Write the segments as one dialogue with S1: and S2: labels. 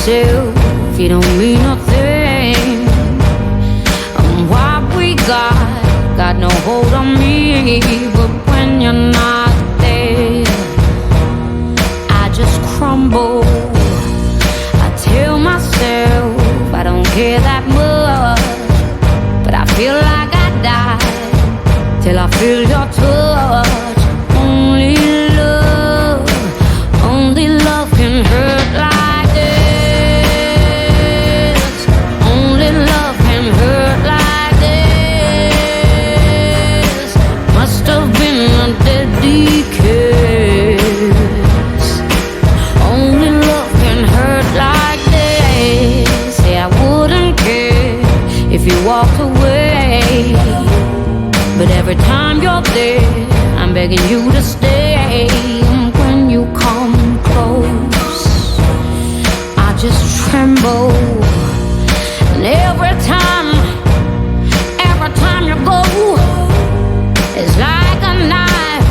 S1: yourself, you don't mean nothing. What we got no hold on me. But when you're not there, I just crumble. I tell myself I don't care that much, but I feel like I die till I feel your touch. Only love can hurt like this. Only love can hurt like this. Must have been a deadly kiss. Only love can hurt like this. Say I wouldn't care if you walked away, but every time you're there, I'm begging you to stay. When you come close, I just tremble. And every time you go, it's like a knife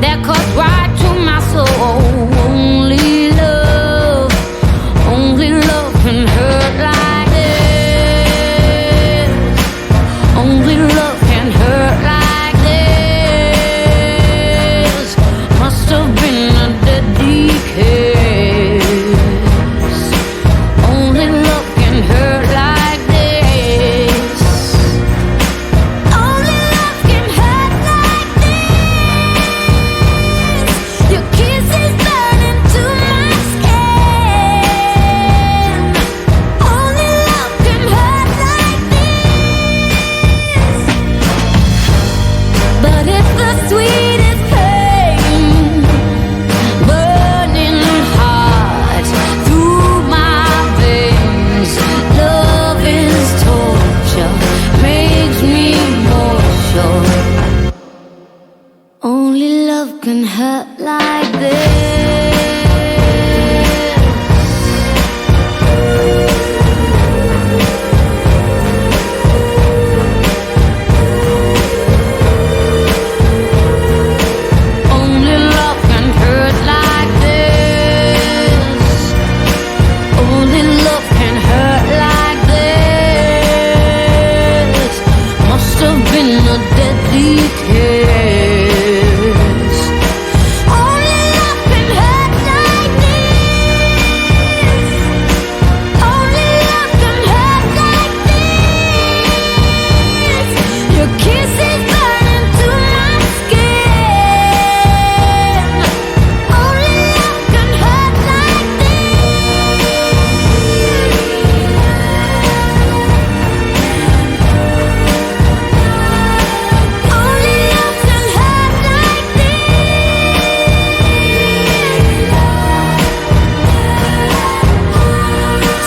S1: that cuts right to my soul. Only love can hurt like this. Only love can hurt like this. Must have been a deadly kiss. Only love can hurt like this. Only love can hurt like this. Your kiss is burning to my skin. Only love can hurt like this. But it's the sweetest pain, burning hot through my veins. Love is torture, makes me more sure. Only love can hurt like this. Only love can hurt like this. Only love can hurt like this. Must have been a deadly kiss. Only love can hurt like this. Only love can hurt like this. Your kiss is burning to my skin. Only love can hurt like Only love can hurt like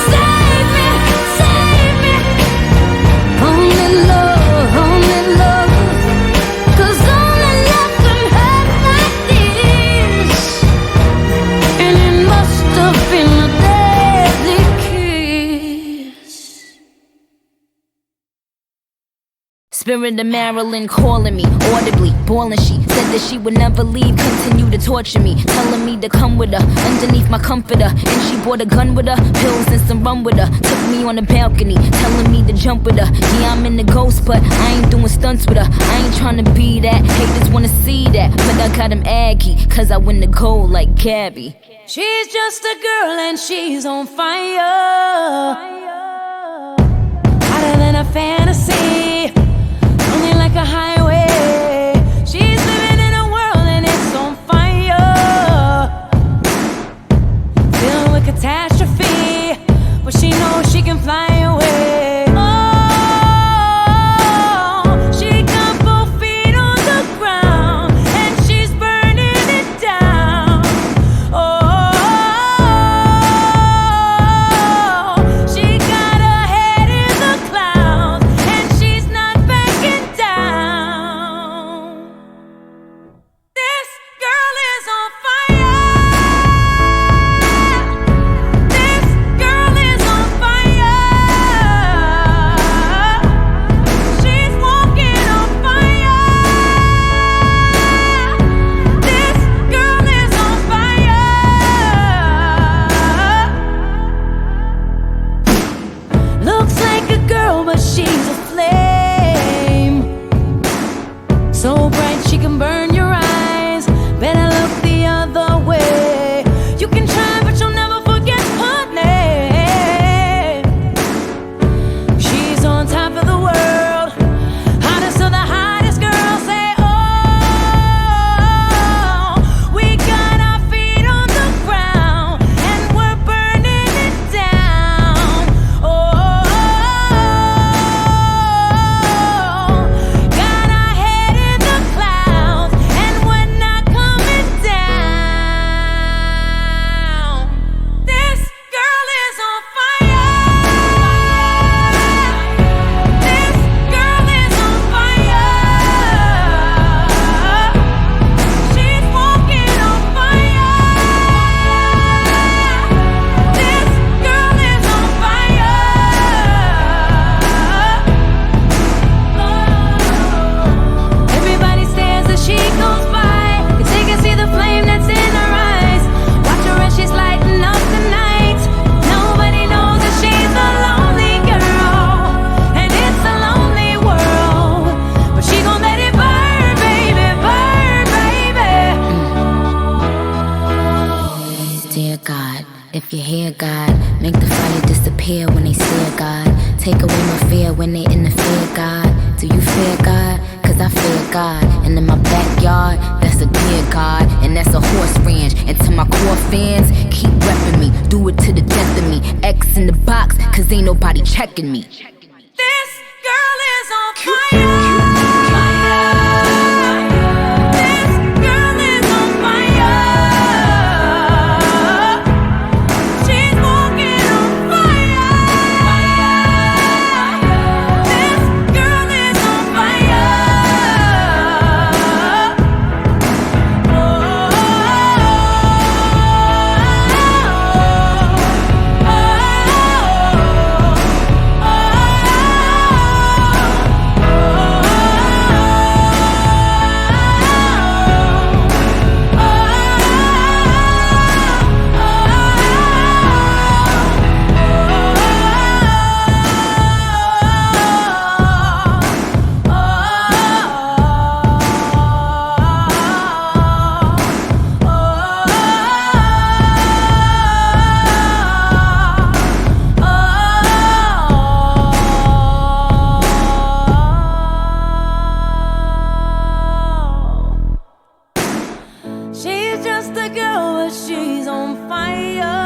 S1: Save me, save me. Only love, 'cause only love can hurt like this. And it must have been a deadly kiss.
S2: Spirit of Marilyn calling me audibly, bawling. She said that she would never leave, continue to torture me, telling me to come with her underneath my comforter. And she brought a gun with her, pills and some rum with her. Took me on the balcony, telling me to jump with her. Yeah, I'm in the ghost, but I ain't doing stunts with her. I ain't trying to be that, haters wanna see that, but I got him aggy, 'cause I win the gold like Gabby.
S1: She's just a girl and she's on fire, hotter than a fantasy, only like a highway. She's living in a world and it's on fire, filled with catastrophe, but she knows she can fly away. Oh, she got both feet on the ground and she's burning it down. Oh, she got her head in the clouds and she's not backing down.
S2: if you're here, God, make the fire disappear when they stare, God. Take away my fear when they interfere, God. Do you fear God? Cause I fear God. And in my backyard, that's a deer, God. And that's a horse ranch. And to my core fans, keep repping me. Do it to the death of me. X in the box, cause ain't nobody checking me.
S1: This girl is on fire. She's just a girl, but she's on fire.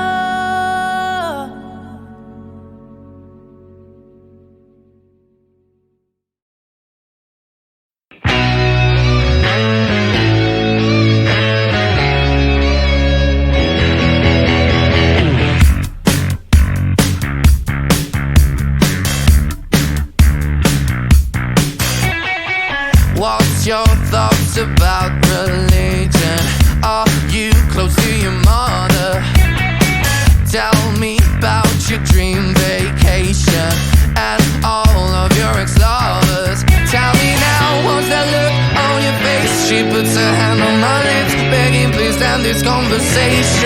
S3: What's your thoughts about religion? Are you close to your mother? Tell me about your dream vacation and all of your ex-lovers. Tell me now, what's that look on your face? She puts her hand on my lips, begging please end this conversation.